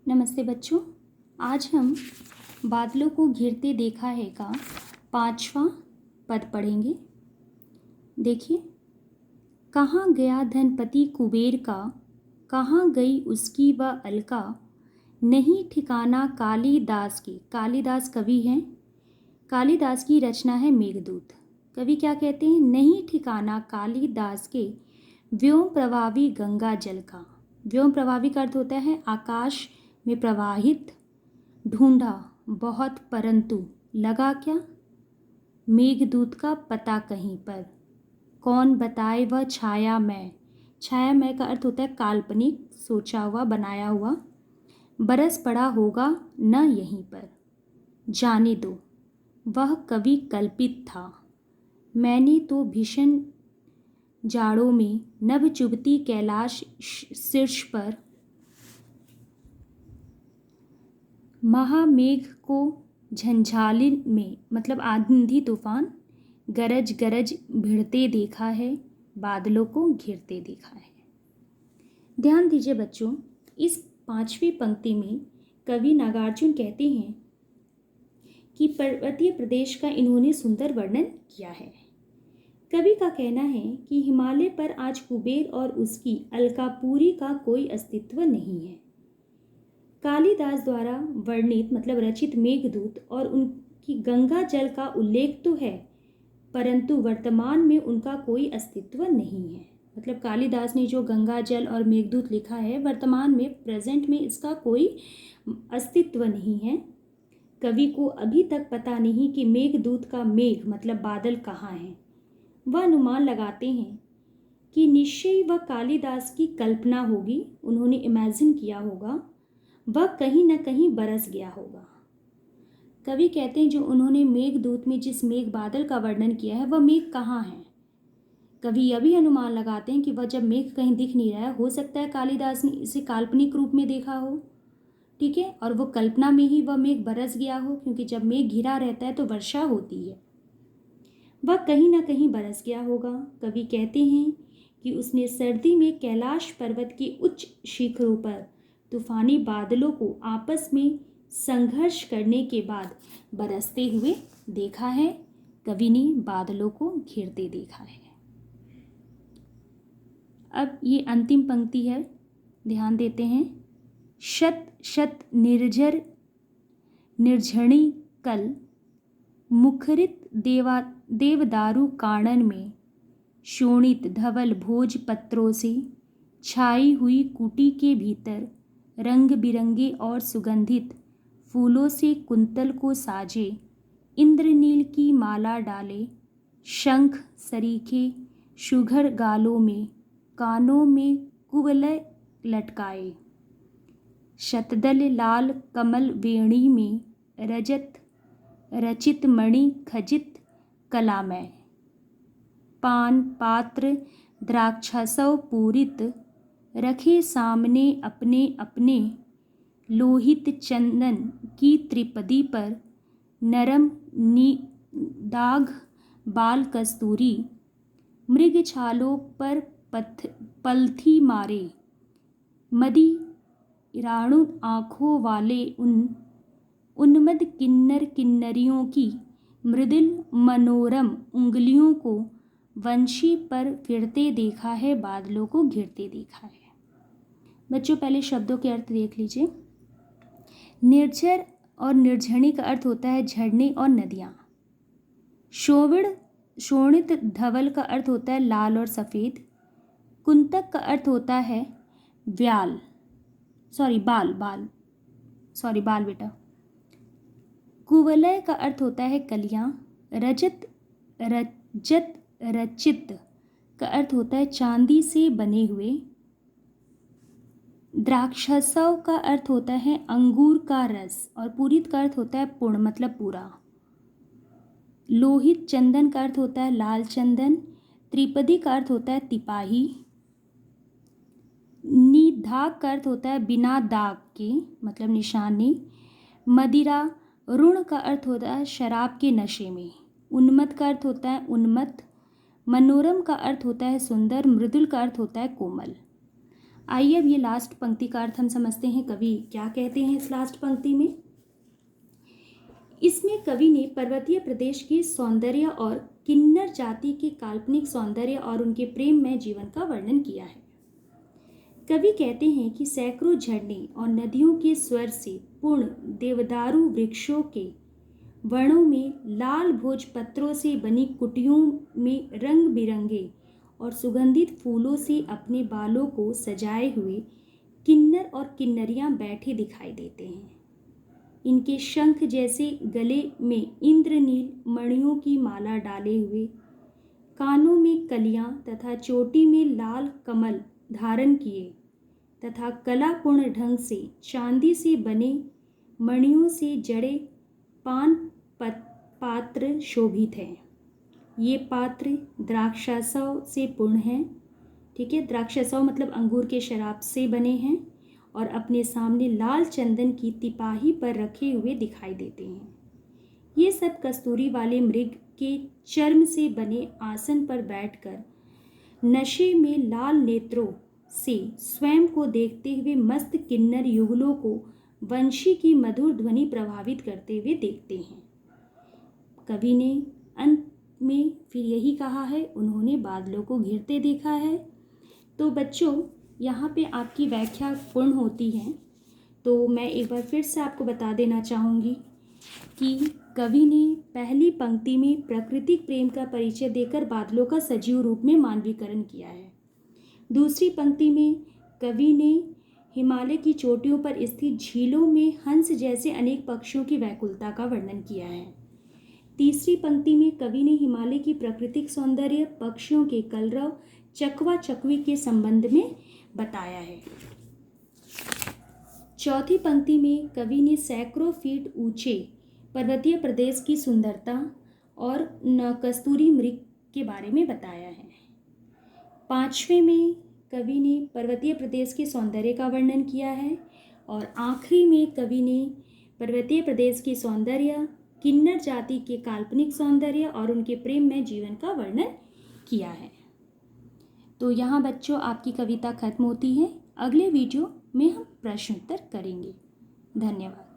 नमस्ते बच्चों। आज हम बादलों को घिरते देखा है का 5वां पद पढ़ेंगे। देखिए, कहाँ गया धनपति कुबेर का, कहाँ गई उसकी वह अलका, नहीं ठिकाना कालिदास की। कालिदास कवि हैं। कालिदास की रचना है मेघदूत। कवि क्या कहते हैं? नहीं ठिकाना कालिदास के व्योम प्रभावी गंगा जल का। व्योम प्रभावी का अर्थ होता है आकाश में प्रवाहित, ढूंढा बहुत परंतु लगा क्या, मेघदूत का पता कहीं पर, कौन बताए वह छाया मैं। छाया मैं का अर्थ होता है काल्पनिक, सोचा हुआ, बनाया हुआ। बरस पड़ा होगा न यहीं पर, जाने दो वह कवि कल्पित था, मैंने तो भीषण जाड़ों में नभ चुभती कैलाश शीर्ष पर महामेघ को झंझालिन में, मतलब आंधी तूफान, गरज गरज भिड़ते देखा है, बादलों को घिरते देखा है। ध्यान दीजिए बच्चों, इस 5वीं पंक्ति में कवि नागार्जुन कहते हैं कि पर्वतीय प्रदेश का इन्होंने सुंदर वर्णन किया है। कवि का कहना है कि हिमालय पर आज कुबेर और उसकी अलकापुरी का कोई अस्तित्व नहीं है। कालिदास द्वारा वर्णित मतलब रचित मेघदूत और उनकी गंगा जल का उल्लेख तो है, परंतु वर्तमान में उनका कोई अस्तित्व नहीं है। मतलब कालिदास ने जो गंगा जल और मेघदूत लिखा है, वर्तमान में प्रेजेंट में इसका कोई अस्तित्व नहीं है। कवि को अभी तक पता नहीं कि मेघदूत का मेघ मतलब बादल कहाँ है। वह अनुमान लगाते हैं कि निश्चय वह कालिदास की कल्पना होगी, उन्होंने इमेजिन किया होगा, वह कहीं न कहीं बरस गया होगा। कवि कहते हैं जो उन्होंने मेघदूत में जिस मेघ बादल का वर्णन किया है वह मेघ कहाँ है। कवि यह भी अनुमान लगाते हैं कि वह जब मेघ कहीं दिख नहीं रहा है, हो सकता है कालिदास ने इसे काल्पनिक रूप में देखा हो, ठीक है, और वो कल्पना में ही वह मेघ बरस गया हो, क्योंकि जब मेघ घिरा रहता है तो वर्षा होती है। वह कहीं ना कहीं बरस गया होगा। कवि कहते हैं कि उसने सर्दी में कैलाश पर्वत की उच्च शिखरों पर तूफानी बादलों को आपस में संघर्ष करने के बाद बरसते हुए देखा है। कवि ने बादलों को घिरते देखा है। अब ये अंतिम पंक्ति है, ध्यान देते हैं। शत शत निर्झर निर्झणी कल, मुखरित देवदारू कानन में, शोणित धवल भोज पत्रों से छाई हुई कुटी के भीतर, रंग बिरंगे और सुगंधित फूलों से कुंतल को साजे, इंद्रनील की माला डाले, शंख सरीखे सुघर गालों में, कानों में कुवलय लटकाए, शतदल लाल कमल वेणी में, रजत रचित मणि खचित कलामय, पान पात्र द्राक्षासव पूरित, रखे सामने अपने अपने, लोहित चंदन की त्रिपदी पर, नरम दाग बाल कस्तूरी, मृग छालों पर पलथी मारे, मदी राणु आँखों वाले उन्मद किन्नर किन्नरियों की मृदुल मनोरम उंगलियों को वंशी पर फिरते देखा है, बादलों को घिरते देखा है। बच्चों, पहले शब्दों के अर्थ देख लीजिए। निर्झर और निर्झणी का अर्थ होता है झरने और नदियाँ। शोणित धवल का अर्थ होता है लाल और सफ़ेद। कुंतक का अर्थ होता है बाल बेटा। कुवलय का अर्थ होता है कलियां। रजत रचित का अर्थ होता है चांदी से बने हुए। द्राक्षसव का अर्थ होता है अंगूर का रस, और पूरित का अर्थ होता है पूर्ण मतलब पूरा। लोहित चंदन का अर्थ होता है लाल चंदन। त्रिपदी का अर्थ होता है तिपाही। निदाग का अर्थ होता है बिना दाग के, मतलब निशानी। मदिरा ऋण का अर्थ होता है शराब के नशे में। उन्मत्त का अर्थ होता है उन्मत्त। मनोरम का अर्थ होता है सुंदर। मृदुल का अर्थ होता है कोमल। आइए अब ये लास्ट पंक्ति का अर्थ हम समझते हैं। कवि क्या कहते हैं इस लास्ट पंक्ति में। इसमें कवि ने पर्वतीय प्रदेश के सौंदर्य और किन्नर जाति के काल्पनिक सौंदर्य और उनके प्रेम में जीवन का वर्णन किया है। कवि कहते हैं कि सैकड़ों झरने और नदियों के स्वर से पूर्ण देवदारू वृक्षों के वनों में लाल भोजपत्रों से बनी कुटियों में रंग बिरंगे और सुगंधित फूलों से अपने बालों को सजाए हुए किन्नर और किन्नरियां बैठे दिखाई देते हैं। इनके शंख जैसे गले में इंद्रनील मणियों की माला डाले हुए, कानों में कलियां तथा चोटी में लाल कमल धारण किए तथा कलापूर्ण ढंग से चांदी से बने मणियों से जड़े पान पात्र शोभित हैं। ये पात्र द्राक्षासव से पूर्ण हैं। ठीक है, द्राक्षासव मतलब अंगूर के शराब से बने हैं और अपने सामने लाल चंदन की तिपाही पर रखे हुए दिखाई देते हैं। ये सब कस्तूरी वाले मृग के चर्म से बने आसन पर बैठकर नशे में लाल नेत्रों से स्वयं को देखते हुए मस्त किन्नर युगलों को वंशी की मधुर ध्वनि प्रभावित करते हुए देखते हैं। कवि ने अंत में फिर यही कहा है, उन्होंने बादलों को घिरते देखा है। तो बच्चों, यहाँ पे आपकी व्याख्या पूर्ण होती है। तो मैं एक बार फिर से आपको बता देना चाहूँगी कि कवि ने पहली पंक्ति में प्राकृतिक प्रेम का परिचय देकर बादलों का सजीव रूप में मानवीकरण किया है। दूसरी पंक्ति में कवि ने हिमालय की चोटियों पर स्थित झीलों में हंस जैसे अनेक पक्षियों की व्याकुलता का वर्णन किया है। तीसरी पंक्ति में कवि ने हिमालय की प्राकृतिक सौंदर्य, पक्षियों के कलरव, चकवा चकवी के संबंध में बताया है। चौथी पंक्ति में कवि ने सैकड़ों फीट ऊंचे पर्वतीय प्रदेश की सुंदरता और कस्तूरी मृग के बारे में बताया है। पांचवें में कवि ने पर्वतीय प्रदेश के सौंदर्य का वर्णन किया है और आखिरी में कवि ने पर्वतीय प्रदेश के सौंदर्य, किन्नर जाति के काल्पनिक सौंदर्य और उनके प्रेम में जीवन का वर्णन किया है। तो यहाँ बच्चों आपकी कविता खत्म होती है। अगले वीडियो में हम प्रश्नोत्तर करेंगे। धन्यवाद।